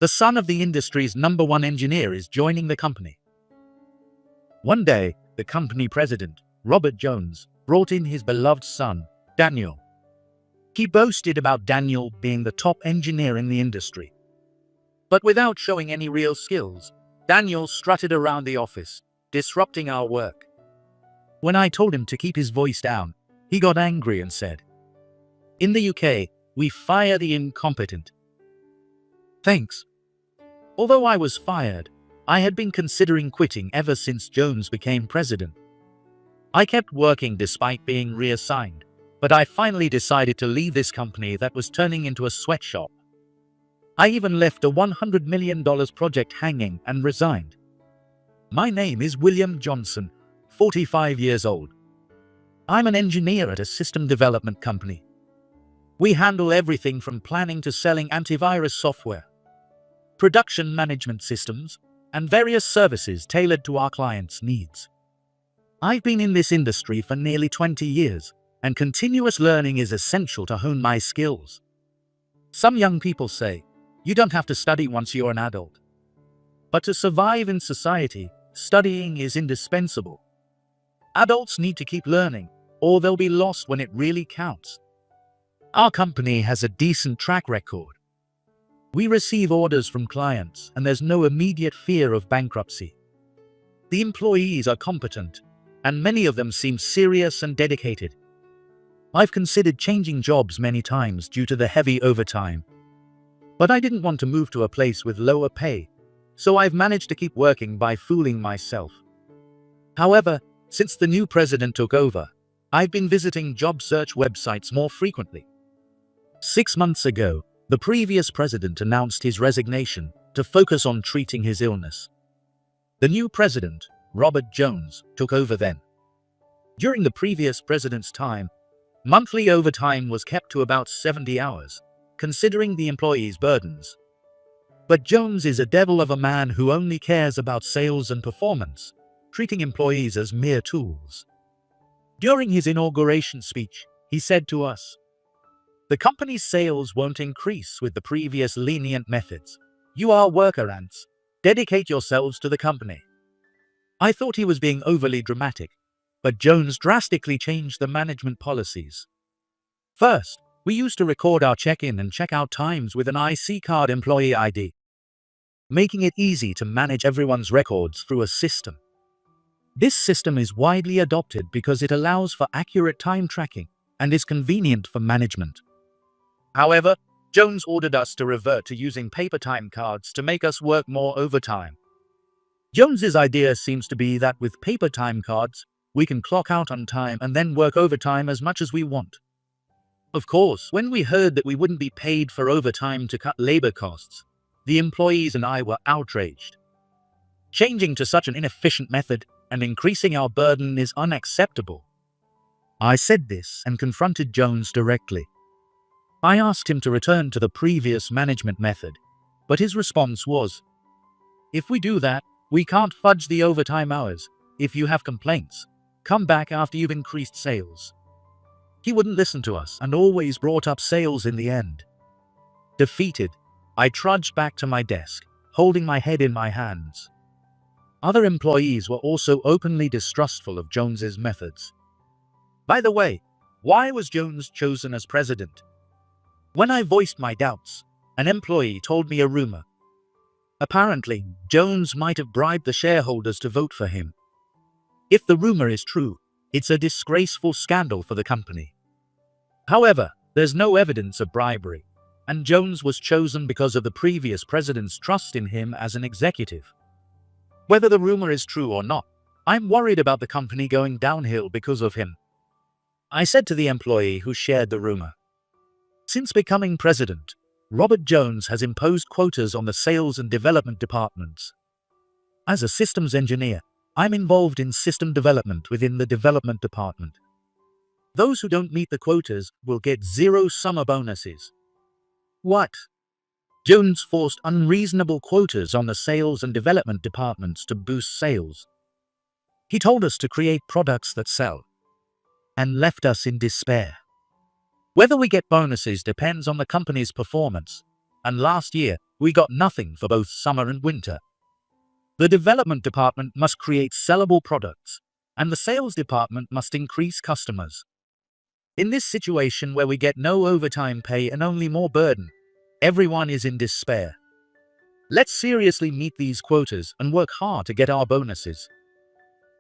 The son of the industry's #1 engineer is joining the company. One day, the company president, Robert Jones, brought in his beloved son, Daniel. He boasted about Daniel being the top engineer in the industry. But without showing any real skills, Daniel strutted around the office, disrupting our work. When I told him to keep his voice down, he got angry and said, "In the UK, we fire the incompetent." Thanks. Although I was fired, I had been considering quitting ever since Jones became president. I kept working despite being reassigned, but I finally decided to leave this company that was turning into a sweatshop. I even left a $100 million project hanging and resigned. My name is William Johnson, 45 years old. I'm an engineer at a system development company. We handle everything from planning to selling antivirus software, production management systems, and various services tailored to our clients' needs. I've been in this industry for nearly 20 years, and continuous learning is essential to hone my skills. Some young people say, you don't have to study once you're an adult. But to survive in society, studying is indispensable. Adults need to keep learning, or they'll be lost when it really counts. Our company has a decent track record. We receive orders from clients, and there's no immediate fear of bankruptcy. The employees are competent, and many of them seem serious and dedicated. I've considered changing jobs many times due to the heavy overtime. But I didn't want to move to a place with lower pay, so I've managed to keep working by fooling myself. However, since the new president took over, I've been visiting job search websites more frequently. 6 months ago, the previous president announced his resignation to focus on treating his illness. The new president, Robert Jones, took over then. During the previous president's time, monthly overtime was kept to about 70 hours, considering the employees' burdens. But Jones is a devil of a man who only cares about sales and performance, treating employees as mere tools. During his inauguration speech, he said to us, "The company's sales won't increase with the previous lenient methods. You are worker ants. Dedicate yourselves to the company." I thought he was being overly dramatic, but Jones drastically changed the management policies. First, we used to record our check-in and check-out times with an IC card employee ID, making it easy to manage everyone's records through a system. This system is widely adopted because it allows for accurate time tracking and is convenient for management. However, Jones ordered us to revert to using paper time cards to make us work more overtime. Jones's idea seems to be that with paper time cards, we can clock out on time and then work overtime as much as we want. Of course, when we heard that we wouldn't be paid for overtime to cut labor costs, the employees and I were outraged. Changing to such an inefficient method and increasing our burden is unacceptable. I said this and confronted Jones directly. I asked him to return to the previous management method, but his response was, "If we do that, we can't fudge the overtime hours. If you have complaints, come back after you've increased sales." He wouldn't listen to us and always brought up sales in the end. Defeated, I trudged back to my desk, holding my head in my hands. Other employees were also openly distrustful of Jones's methods. By the way, why was Jones chosen as president? When I voiced my doubts, an employee told me a rumor. Apparently, Jones might have bribed the shareholders to vote for him. If the rumor is true, it's a disgraceful scandal for the company. However, there's no evidence of bribery, and Jones was chosen because of the previous president's trust in him as an executive. Whether the rumor is true or not, I'm worried about the company going downhill because of him. I said to the employee who shared the rumor, "Since becoming president, Robert Jones has imposed quotas on the sales and development departments. As a systems engineer, I'm involved in system development within the development department. Those who don't meet the quotas will get 0 summer bonuses." What? Jones forced unreasonable quotas on the sales and development departments to boost sales. He told us to create products that sell, and left us in despair. Whether we get bonuses depends on the company's performance, and last year we got nothing for both summer and winter. The development department must create sellable products, and the sales department must increase customers. In this situation where we get no overtime pay and only more burden, everyone is in despair. Let's seriously meet these quotas and work hard to get our bonuses.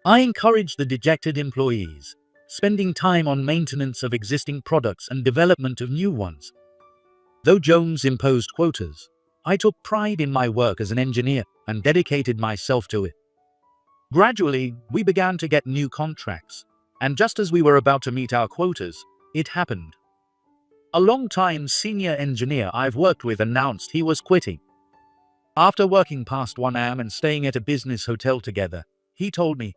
I encourage the dejected employees, spending time on maintenance of existing products and development of new ones. Though Jones imposed quotas, I took pride in my work as an engineer and dedicated myself to it. Gradually, we began to get new contracts, and just as we were about to meet our quotas, it happened. A long-time senior engineer I've worked with announced he was quitting. After working past 1 a.m. and staying at a business hotel together, he told me,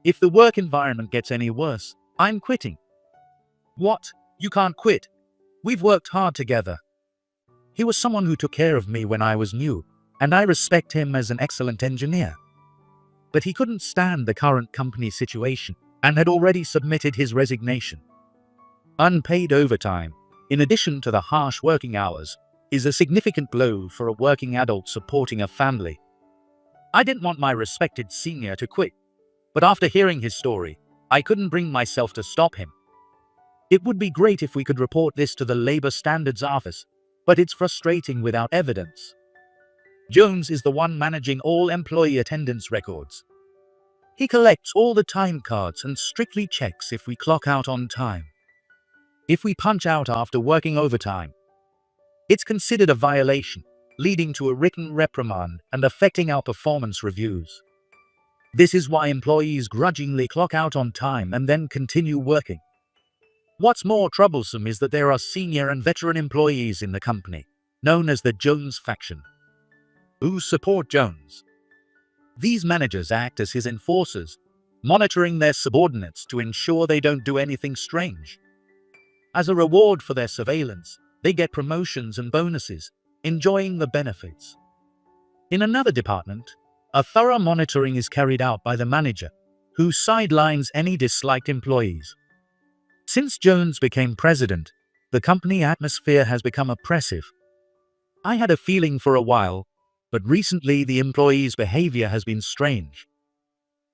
"If the work environment gets any worse, I'm quitting." "What? You can't quit? We've worked hard together." He was someone who took care of me when I was new, and I respect him as an excellent engineer. But he couldn't stand the current company situation and had already submitted his resignation. Unpaid overtime, in addition to the harsh working hours, is a significant blow for a working adult supporting a family. I didn't want my respected senior to quit, but after hearing his story, I couldn't bring myself to stop him. It would be great if we could report this to the Labor Standards Office, but it's frustrating without evidence. Jones is the one managing all employee attendance records. He collects all the time cards and strictly checks if we clock out on time. If we punch out after working overtime, it's considered a violation, leading to a written reprimand and affecting our performance reviews. This is why employees grudgingly clock out on time and then continue working. What's more troublesome is that there are senior and veteran employees in the company, known as the Jones faction, who support Jones. These managers act as his enforcers, monitoring their subordinates to ensure they don't do anything strange. As a reward for their surveillance, they get promotions and bonuses, enjoying the benefits. In another department, a thorough monitoring is carried out by the manager, who sidelines any disliked employees. Since Jones became president, the company atmosphere has become oppressive. I had a feeling for a while, but recently the employees' behavior has been strange.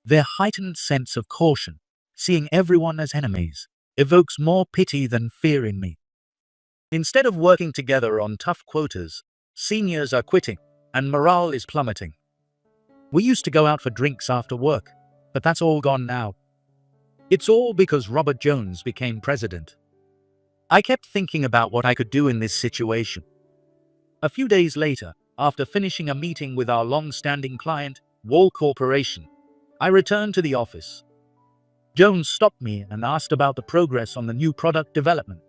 Their heightened sense of caution, seeing everyone as enemies, evokes more pity than fear in me. Instead of working together on tough quotas, seniors are quitting, and morale is plummeting. We used to go out for drinks after work, but that's all gone now. It's all because Robert Jones became president. I kept thinking about what I could do in this situation. A few days later, after finishing a meeting with our long-standing client, Wall Corporation, I returned to the office. Jones stopped me and asked about the progress on the new product development.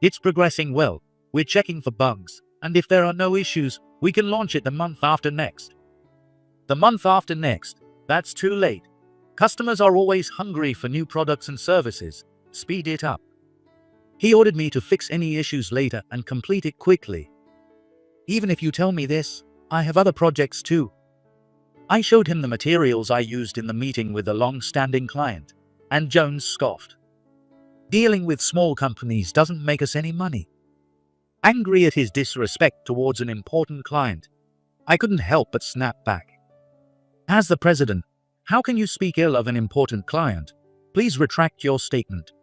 "It's progressing well. We're checking for bugs, and if there are no issues, we can launch it the month after next." The month after next? That's too late. Customers are always hungry for new products and services. Speed it up. He ordered me to fix any issues later and complete it quickly. "Even if you tell me this, I have other projects too." I showed him the materials I used in the meeting with the long-standing client, and Jones scoffed. "Dealing with small companies doesn't make us any money." Angry at his disrespect towards an important client, I couldn't help but snap back. "As the president, how can you speak ill of an important client? Please retract your statement."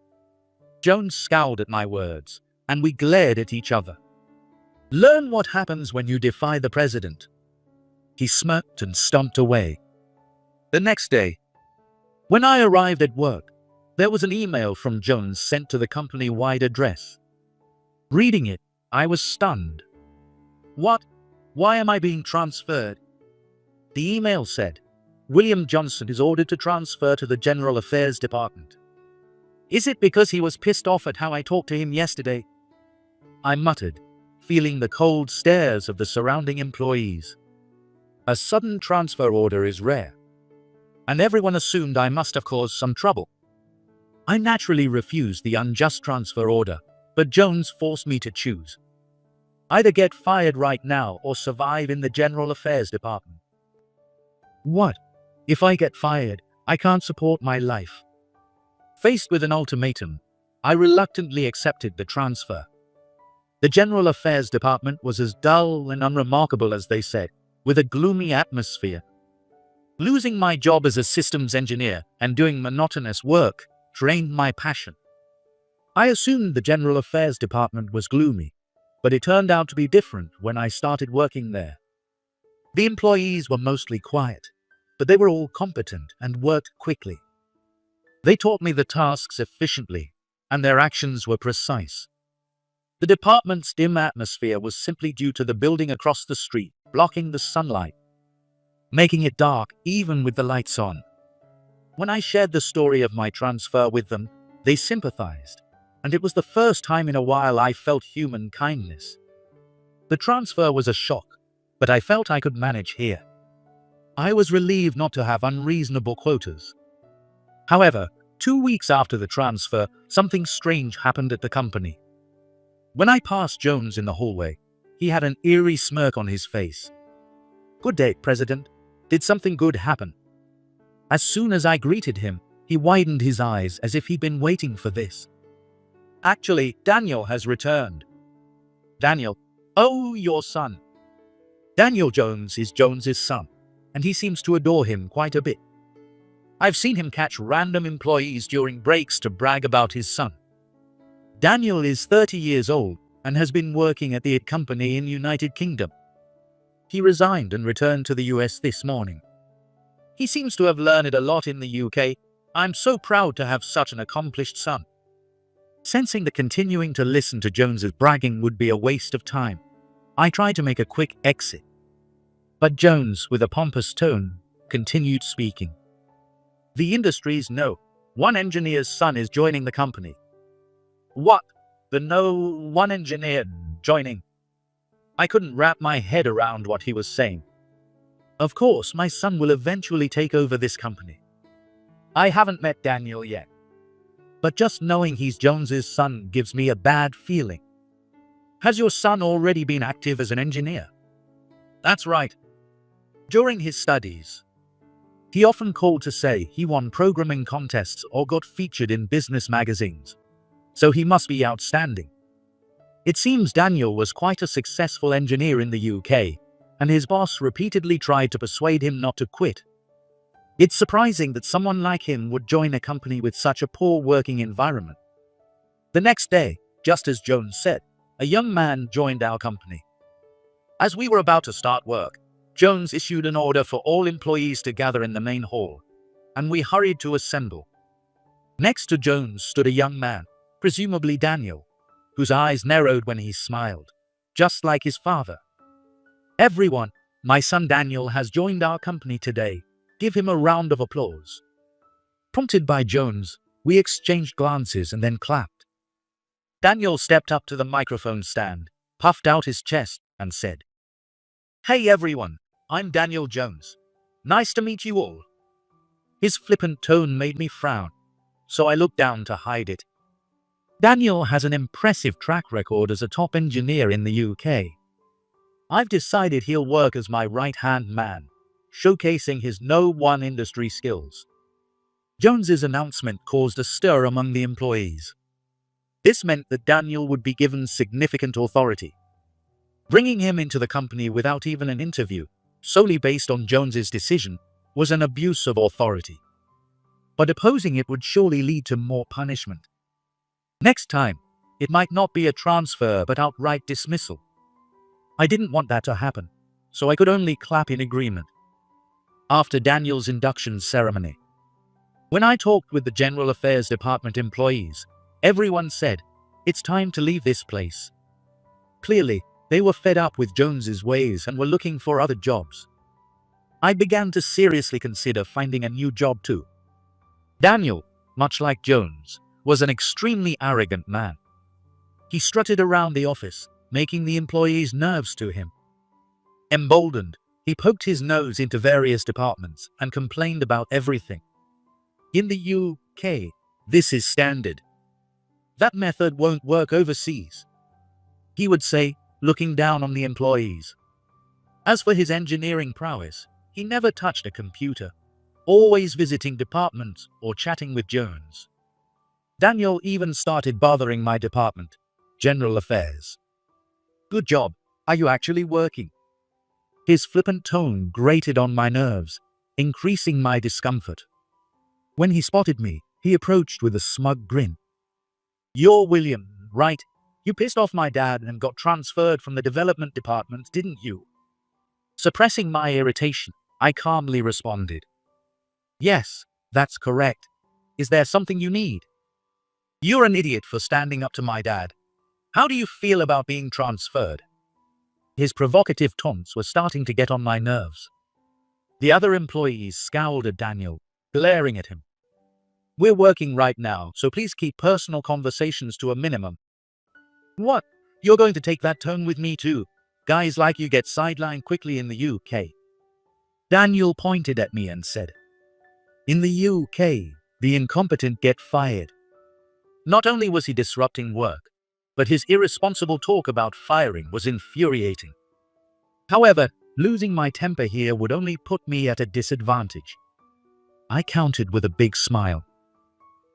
Jones scowled at my words, and we glared at each other. "Learn what happens when you defy the president." He smirked and stomped away. The next day, when I arrived at work, there was an email from Jones sent to the company-wide address. Reading it, I was stunned. "What? Why am I being transferred?" The email said, "William Johnson is ordered to transfer to the General Affairs Department." Is it because he was pissed off at how I talked to him yesterday? I muttered, feeling the cold stares of the surrounding employees. A sudden transfer order is rare, and everyone assumed I must have caused some trouble. I naturally refused the unjust transfer order, but Jones forced me to choose. Either get fired right now or survive in the General Affairs Department. What? If I get fired, I can't support my life. Faced with an ultimatum, I reluctantly accepted the transfer. The General Affairs Department was as dull and unremarkable as they said, with a gloomy atmosphere. Losing my job as a systems engineer and doing monotonous work drained my passion. I assumed the General Affairs Department was gloomy, but it turned out to be different when I started working there. The employees were mostly quiet, but they were all competent and worked quickly. They taught me the tasks efficiently, and their actions were precise. The department's dim atmosphere was simply due to the building across the street blocking the sunlight, making it dark even with the lights on. When I shared the story of my transfer with them, they sympathized, and it was the first time in a while I felt human kindness. The transfer was a shock, but I felt I could manage here. I was relieved not to have unreasonable quotas. However, 2 weeks after the transfer, something strange happened at the company. When I passed Jones in the hallway, he had an eerie smirk on his face. "Good day, President. Did something good happen?" As soon as I greeted him, he widened his eyes as if he'd been waiting for this. "Actually, Daniel has returned." "Daniel? Oh, your son." Daniel Jones is Jones's son, and he seems to adore him quite a bit. I've seen him catch random employees during breaks to brag about his son. Daniel is 30 years old and has been working at the company in United Kingdom. He resigned and returned to the US this morning. He seems to have learned a lot in the UK. I'm so proud to have such an accomplished son. Sensing that continuing to listen to Jones's bragging would be a waste of time, I tried to make a quick exit. But Jones, with a pompous tone, continued speaking. "The industries know. One engineer's son is joining the company." "What? One engineer joining?" I couldn't wrap my head around what he was saying. "Of course, my son will eventually take over this company. I haven't met Daniel yet, but just knowing he's Jones's son gives me a bad feeling." "Has your son already been active as an engineer?" "That's right. During his studies, he often called to say he won programming contests or got featured in business magazines, so he must be outstanding." It seems Daniel was quite a successful engineer in the UK, and his boss repeatedly tried to persuade him not to quit. It's surprising that someone like him would join a company with such a poor working environment. The next day, just as Jones said, a young man joined our company. As we were about to start work, Jones issued an order for all employees to gather in the main hall, and we hurried to assemble. Next to Jones stood a young man, presumably Daniel, whose eyes narrowed when he smiled, just like his father. "Everyone, my son Daniel has joined our company today. Give him a round of applause." Prompted by Jones, we exchanged glances and then clapped. Daniel stepped up to the microphone stand, puffed out his chest, and said, "Hey everyone, I'm Daniel Jones. Nice to meet you all." His flippant tone made me frown, so I looked down to hide it. Daniel has an impressive track record as a top engineer in the UK. I've decided he'll work as my right-hand man, showcasing his no-one industry skills. Jones's announcement caused a stir among the employees. This meant that Daniel would be given significant authority. Bringing him into the company without even an interview, solely based on Jones's decision, was an abuse of authority. But opposing it would surely lead to more punishment. Next time, it might not be a transfer but outright dismissal. I didn't want that to happen, so I could only clap in agreement. After Daniel's induction ceremony, when I talked with the General Affairs Department employees, everyone said, "It's time to leave this place." Clearly, they were fed up with Jones's ways and were looking for other jobs. I began to seriously consider finding a new job too. Daniel, much like Jones, was an extremely arrogant man. He strutted around the office, making the employees nervous to him. Emboldened, he poked his nose into various departments and complained about everything. In the UK, this is standard. That method won't work overseas, he would say, looking down on the employees. As for his engineering prowess, he never touched a computer, always visiting departments or chatting with Jones. Daniel even started bothering my department, General Affairs. Good job. Are you actually working? His flippant tone grated on my nerves, increasing my discomfort. When he spotted me, he approached with a smug grin. You're William, right? You pissed off my dad and got transferred from the development department, didn't you? Suppressing my irritation, I calmly responded. Yes, that's correct. Is there something you need? You're an idiot for standing up to my dad. How do you feel about being transferred? His provocative taunts were starting to get on my nerves. The other employees scowled at Daniel, glaring at him. We're working right now, so please keep personal conversations to a minimum. What? You're going to take that tone with me too? Guys like you get sidelined quickly in the UK. Daniel pointed at me and said, in the UK, the incompetent get fired. Not only was he disrupting work, but his irresponsible talk about firing was infuriating. However, losing my temper here would only put me at a disadvantage. I countered with a big smile.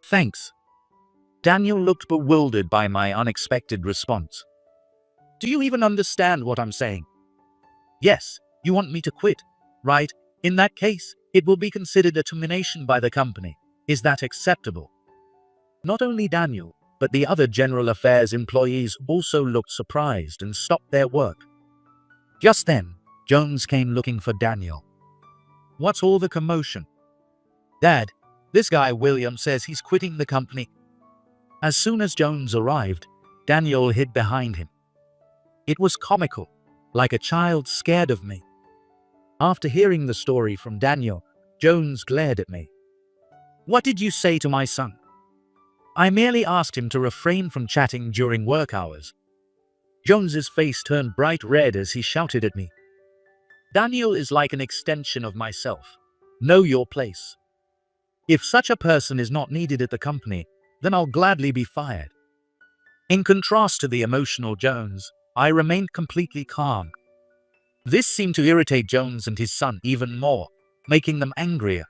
Thanks. Daniel looked bewildered by my unexpected response. Do you even understand what I'm saying? Yes, you want me to quit, right? In that case, it will be considered a termination by the company. Is that acceptable? Not only Daniel, but the other general affairs employees also looked surprised and stopped their work. Just then, Jones came looking for Daniel. What's all the commotion? Dad, this guy William says he's quitting the company. As soon as Jones arrived, Daniel hid behind him. It was comical, like a child scared of me. After hearing the story from Daniel, Jones glared at me. What did you say to my son? I merely asked him to refrain from chatting during work hours. Jones's face turned bright red as he shouted at me. Daniel is like an extension of myself. Know your place. If such a person is not needed at the company, then I'll gladly be fired. In contrast to the emotional Jones, I remained completely calm. This seemed to irritate Jones and his son even more, making them angrier.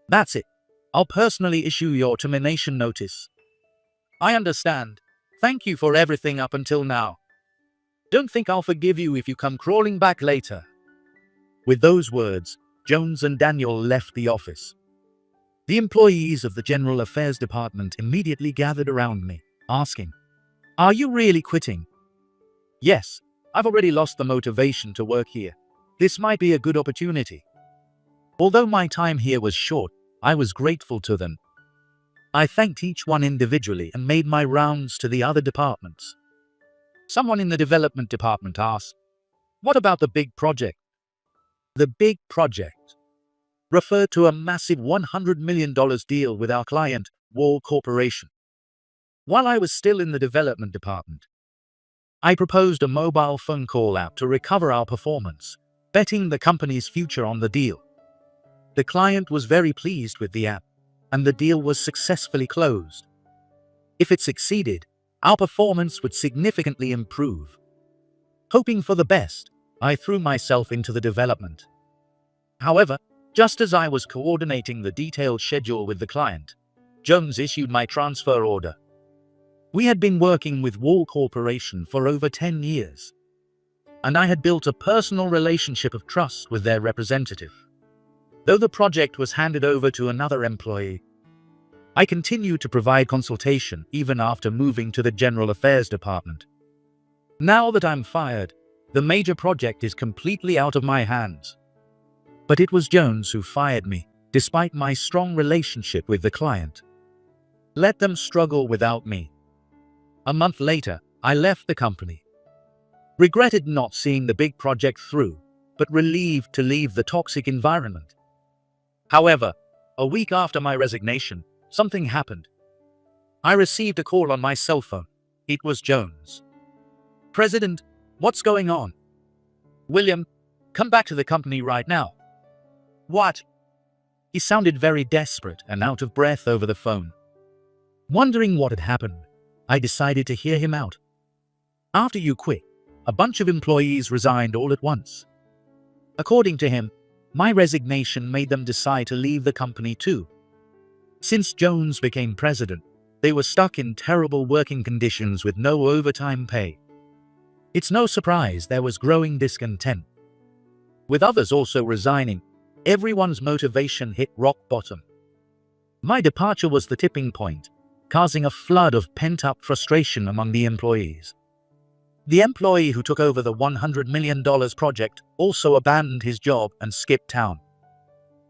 That's it. I'll personally issue your termination notice. I understand. Thank you for everything up until now. Don't think I'll forgive you if you come crawling back later. With those words, Jones and Daniel left the office. The employees of the General Affairs Department immediately gathered around me, asking, Are you really quitting? Yes, I've already lost the motivation to work here. This might be a good opportunity. Although my time here was short, I was grateful to them. I thanked each one individually and made my rounds to the other departments. Someone in the development department asked, What about the big project? The big project referred to a massive $100 million deal with our client, Wall Corporation. While I was still in the development department, I proposed a mobile phone call app to recover our performance, betting the company's future on the deal. The client was very pleased with the app, and the deal was successfully closed. If it succeeded, our performance would significantly improve. Hoping for the best, I threw myself into the development. However, just as I was coordinating the detailed schedule with the client, Jones issued my transfer order. We had been working with Wall Corporation for over 10 years, and I had built a personal relationship of trust with their representative. Though the project was handed over to another employee, I continued to provide consultation even after moving to the General Affairs Department. Now that I'm fired, the major project is completely out of my hands. But it was Jones who fired me, despite my strong relationship with the client. Let them struggle without me. A month later, I left the company. Regretted not seeing the big project through, but relieved to leave the toxic environment. However, a week after my resignation, something happened. I received a call on my cell phone. It was Jones. President, what's going on? William, come back to the company right now. What? He sounded very desperate and out of breath over the phone. Wondering what had happened, I decided to hear him out. After you quit, a bunch of employees resigned all at once. According to him, my resignation made them decide to leave the company too. Since Jones became president, they were stuck in terrible working conditions with no overtime pay. It's no surprise there was growing discontent. With others also resigning, everyone's motivation hit rock bottom. My departure was the tipping point, causing a flood of pent-up frustration among the employees. The employee who took over the $100 million project also abandoned his job and skipped town,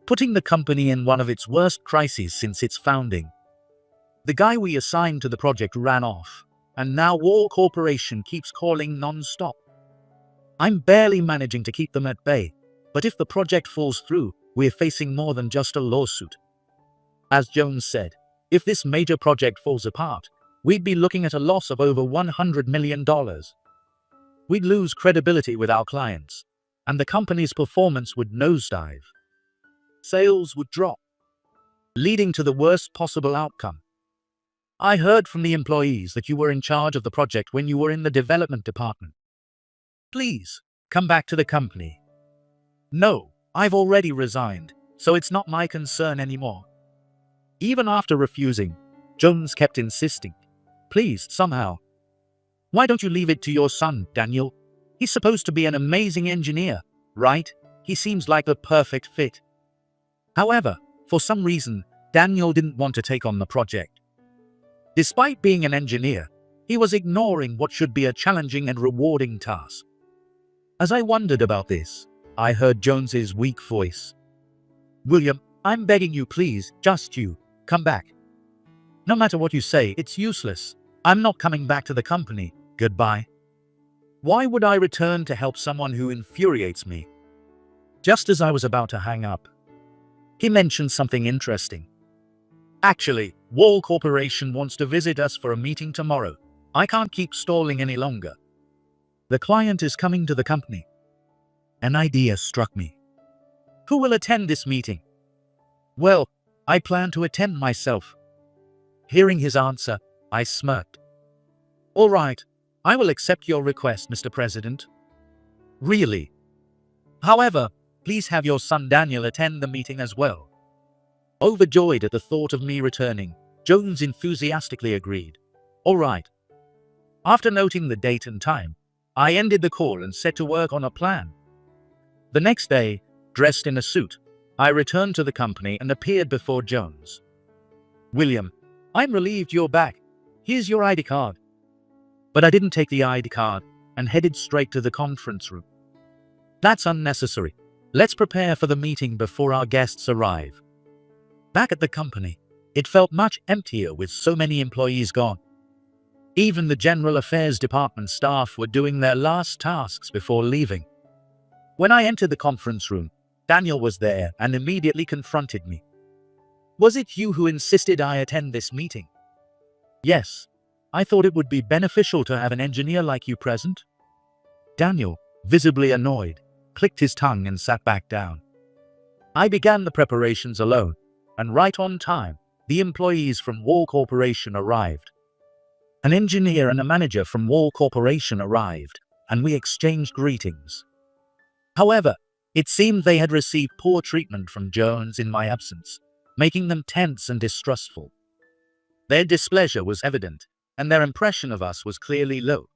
putting the company in one of its worst crises since its founding. The guy we assigned to the project ran off, and now Wall Corporation keeps calling non-stop. I'm barely managing to keep them at bay, but if the project falls through, we're facing more than just a lawsuit. As Jones said, if this major project falls apart, we'd be looking at a loss of over $100 million. We'd lose credibility with our clients, and the company's performance would nosedive. Sales would drop, leading to the worst possible outcome. I heard from the employees that you were in charge of the project when you were in the development department. Please, come back to the company. No, I've already resigned, so it's not my concern anymore. Even after refusing, Jones kept insisting. Please, somehow. Why don't you leave it to your son, Daniel? He's supposed to be an amazing engineer, right? He seems like the perfect fit. However, for some reason, Daniel didn't want to take on the project. Despite being an engineer, he was ignoring what should be a challenging and rewarding task. As I wondered about this, I heard Jones's weak voice. William, I'm begging you, please, just you, come back. No matter what you say, it's useless. I'm not coming back to the company. Goodbye. Why would I return to help someone who infuriates me? Just as I was about to hang up, he mentioned something interesting. Actually, Wall Corporation wants to visit us for a meeting tomorrow. I can't keep stalling any longer. The client is coming to the company. An idea struck me. Who will attend this meeting? Well, I plan to attend myself. Hearing his answer, I smirked. All right, I will accept your request, Mr. President. Really? However, please have your son Daniel attend the meeting as well. Overjoyed at the thought of me returning, Jones enthusiastically agreed. All right. After noting the date and time, I ended the call and set to work on a plan. The next day, dressed in a suit, I returned to the company and appeared before Jones. William, I'm relieved you're back. Here's your ID card. But I didn't take the ID card and headed straight to the conference room. That's unnecessary. Let's prepare for the meeting before our guests arrive. Back at the company, it felt much emptier with so many employees gone. Even the General Affairs Department staff were doing their last tasks before leaving. When I entered the conference room, Daniel was there and immediately confronted me. Was it you who insisted I attend this meeting? Yes, I thought it would be beneficial to have an engineer like you present. Daniel, visibly annoyed, clicked his tongue and sat back down. I began the preparations alone, and right on time, the employees from Wall Corporation arrived. An engineer and a manager from Wall Corporation arrived, and we exchanged greetings. However, it seemed they had received poor treatment from Jones in my absence, making them tense and distrustful. Their displeasure was evident, and their impression of us was clearly low.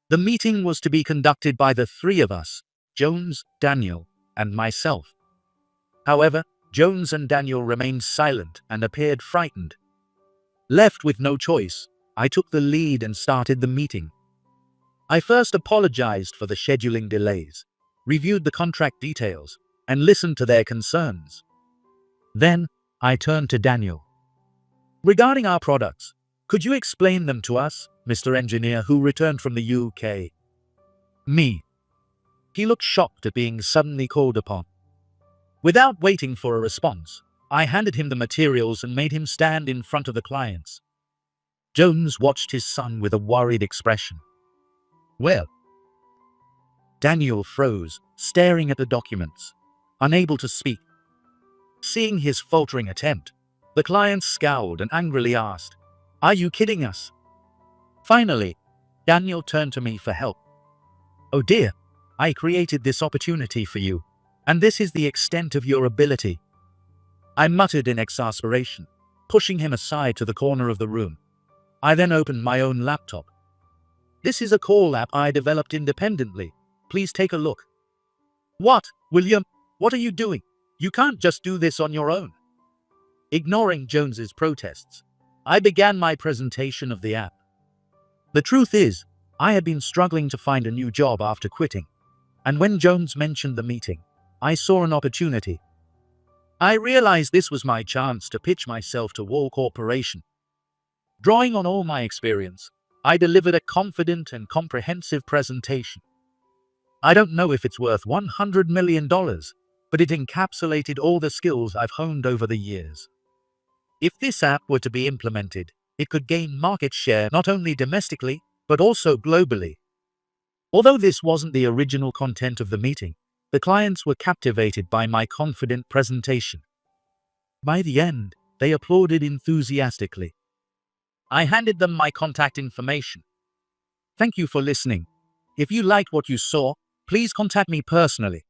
The meeting was to be conducted by the three of us, Jones, Daniel, and myself. However, Jones and Daniel remained silent and appeared frightened. Left with no choice, I took the lead and started the meeting. I first apologized for the scheduling delays, reviewed the contract details, and listened to their concerns. Then, I turned to Daniel. Regarding our products, could you explain them to us, Mr. Engineer who returned from the UK? Me. He looked shocked at being suddenly called upon. Without waiting for a response, I handed him the materials and made him stand in front of the clients. Jones watched his son with a worried expression. Well? Daniel froze, staring at the documents, unable to speak. Seeing his faltering attempt, the client scowled and angrily asked, Are you kidding us? Finally, Daniel turned to me for help. Oh dear, I created this opportunity for you, and this is the extent of your ability. I muttered in exasperation, pushing him aside to the corner of the room. I then opened my own laptop. This is a call app I developed independently. Please take a look. What, William? What are you doing? You can't just do this on your own. Ignoring Jones's protests, I began my presentation of the app. The truth is, I had been struggling to find a new job after quitting, and when Jones mentioned the meeting, I saw an opportunity. I realized this was my chance to pitch myself to Wall Corporation. Drawing on all my experience, I delivered a confident and comprehensive presentation. I don't know if it's worth $100 million, but it encapsulated all the skills I've honed over the years. If this app were to be implemented, it could gain market share not only domestically, but also globally. Although this wasn't the original content of the meeting, the clients were captivated by my confident presentation. By the end, they applauded enthusiastically. I handed them my contact information. Thank you for listening. If you liked what you saw, please contact me personally.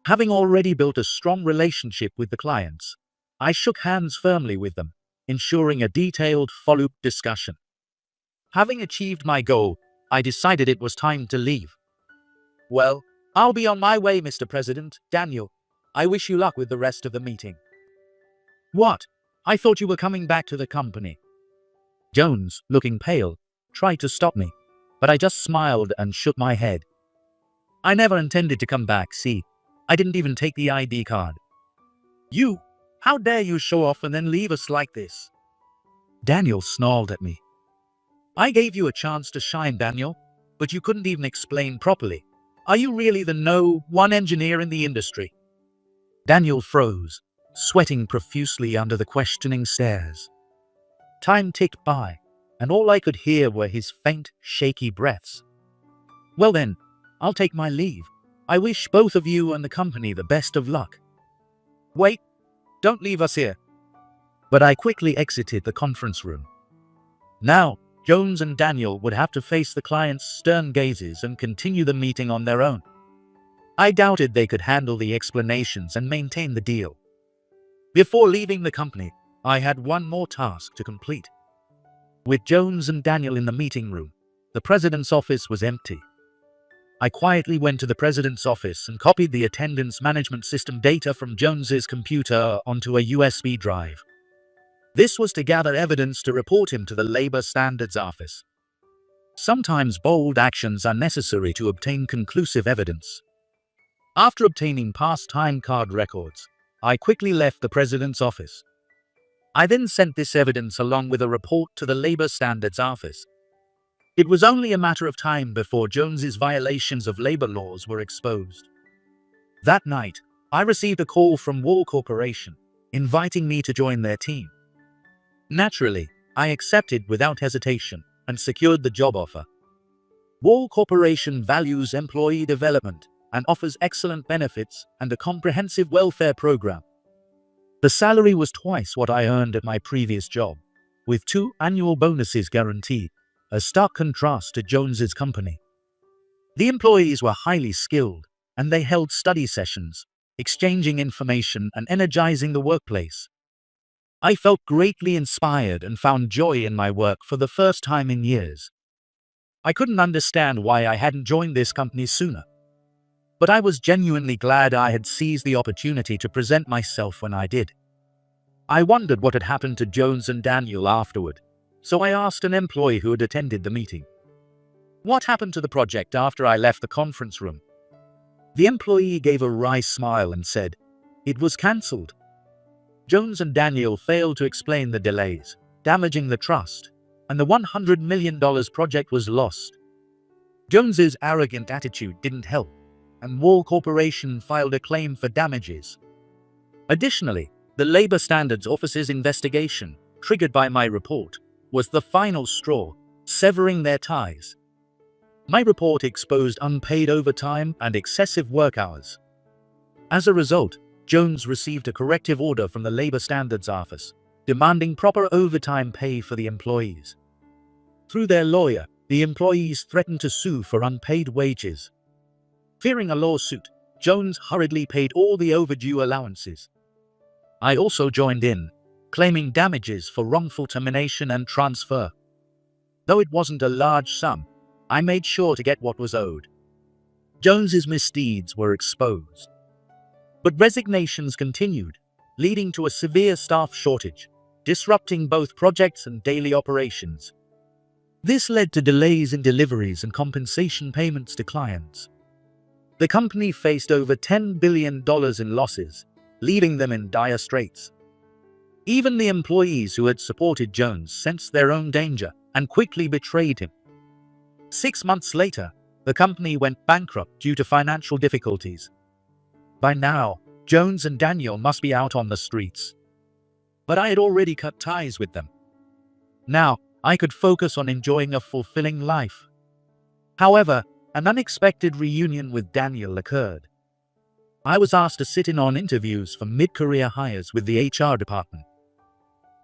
Having already built a strong relationship with the clients, I shook hands firmly with them, ensuring a detailed follow-up discussion. Having achieved my goal, I decided it was time to leave. Well, I'll be on my way, Mr. President. Daniel, I wish you luck with the rest of the meeting. What? I thought you were coming back to the company. Jones, looking pale, tried to stop me, but I just smiled and shook my head. I never intended to come back, see. I didn't even take the ID card. You? How dare you show off and then leave us like this? Daniel snarled at me. I gave you a chance to shine, Daniel, but you couldn't even explain properly. Are you really the #1 engineer in the industry? Daniel froze, sweating profusely under the questioning stares. Time ticked by, and all I could hear were his faint, shaky breaths. Well then, I'll take my leave. I wish both of you and the company the best of luck. Wait, don't leave us here. But I quickly exited the conference room. Now, Jones and Daniel would have to face the client's stern gazes and continue the meeting on their own. I doubted they could handle the explanations and maintain the deal. Before leaving the company, I had one more task to complete. With Jones and Daniel in the meeting room, the president's office was empty. I quietly went to the president's office and copied the attendance management system data from Jones's computer onto a USB drive. This was to gather evidence to report him to the Labor Standards Office. Sometimes bold actions are necessary to obtain conclusive evidence. After obtaining past time card records, I quickly left the president's office. I then sent this evidence along with a report to the Labor Standards Office. It was only a matter of time before Jones's violations of labor laws were exposed. That night, I received a call from Wall Corporation, inviting me to join their team. Naturally, I accepted without hesitation and secured the job offer. Wall Corporation values employee development and offers excellent benefits and a comprehensive welfare program. The salary was twice what I earned at my previous job, with 2 annual bonuses guaranteed, a stark contrast to Jones's company. The employees were highly skilled, and they held study sessions, exchanging information and energizing the workplace. I felt greatly inspired and found joy in my work for the first time in years. I couldn't understand why I hadn't joined this company sooner. But I was genuinely glad I had seized the opportunity to present myself when I did. I wondered what had happened to Jones and Daniel afterward, so I asked an employee who had attended the meeting. What happened to the project after I left the conference room? The employee gave a wry smile and said, "It was cancelled." Jones and Daniel failed to explain the delays, damaging the trust, and the $100 million project was lost. Jones's arrogant attitude didn't help, and Wall Corporation filed a claim for damages. Additionally, the Labor Standards Office's investigation, triggered by my report, was the final straw, severing their ties. My report exposed unpaid overtime and excessive work hours. As a result, Jones received a corrective order from the Labor Standards Office, demanding proper overtime pay for the employees. Through their lawyer, the employees threatened to sue for unpaid wages. Fearing a lawsuit, Jones hurriedly paid all the overdue allowances. I also joined in, claiming damages for wrongful termination and transfer. Though it wasn't a large sum, I made sure to get what was owed. Jones's misdeeds were exposed. But resignations continued, leading to a severe staff shortage, disrupting both projects and daily operations. This led to delays in deliveries and compensation payments to clients. The company faced over $10 billion in losses, leaving them in dire straits. Even the employees who had supported Jones sensed their own danger and quickly betrayed him. 6 months later, the company went bankrupt due to financial difficulties. By now, Jones and Daniel must be out on the streets. But I had already cut ties with them. Now, I could focus on enjoying a fulfilling life. However, an unexpected reunion with Daniel occurred. I was asked to sit in on interviews for mid-career hires with the HR department.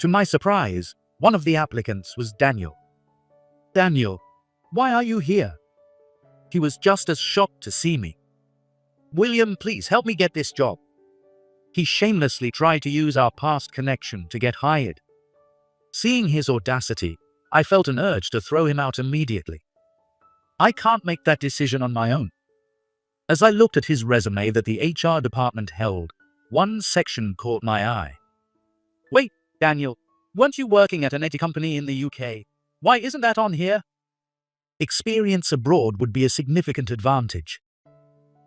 To my surprise, one of the applicants was Daniel. "Daniel, why are you here?" He was just as shocked to see me. "William, please help me get this job." He shamelessly tried to use our past connection to get hired. Seeing his audacity, I felt an urge to throw him out immediately. I can't make that decision on my own. As I looked at his resume that the HR department held, one section caught my eye. "Wait, Daniel, weren't you working at an IT company in the UK? Why isn't that on here?" Experience abroad would be a significant advantage.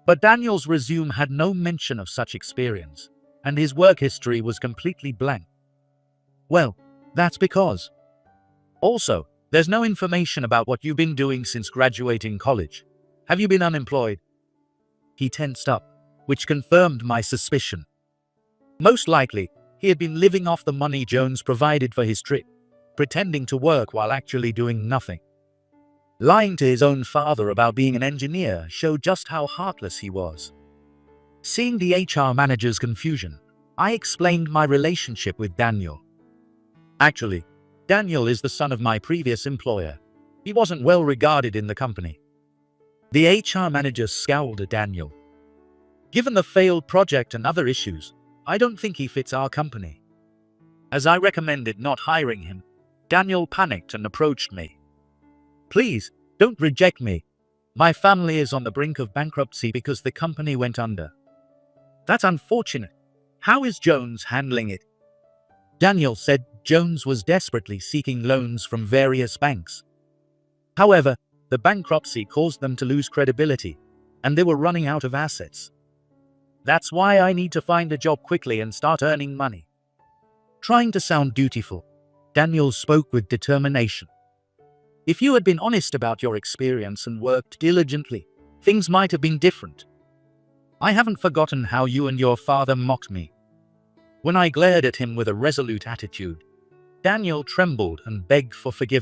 But Daniel's resume had no mention of such experience, and his work history was completely blank. "Well, that's because. Also, there's no information about what you've been doing since graduating college. Have you been unemployed?" He tensed up, which confirmed my suspicion. Most likely, he had been living off the money Jones provided for his trip, pretending to work while actually doing nothing. Lying to his own father about being an engineer showed just how heartless he was. Seeing the HR manager's confusion, I explained my relationship with Daniel. "Actually, Daniel is the son of my previous employer. He wasn't well regarded in the company." The HR manager scowled at Daniel. "Given the failed project and other issues, I don't think he fits our company." As I recommended not hiring him, Daniel panicked and approached me. "Please, don't reject me. My family is on the brink of bankruptcy because the company went under." "That's unfortunate. How is Jones handling it?" Daniel said Jones was desperately seeking loans from various banks. However, the bankruptcy caused them to lose credibility, and they were running out of assets. "That's why I need to find a job quickly and start earning money." Trying to sound dutiful, Daniel spoke with determination. "If you had been honest about your experience and worked diligently, things might have been different. I haven't forgotten how you and your father mocked me." When I glared at him with a resolute attitude, Daniel trembled and begged for forgiveness.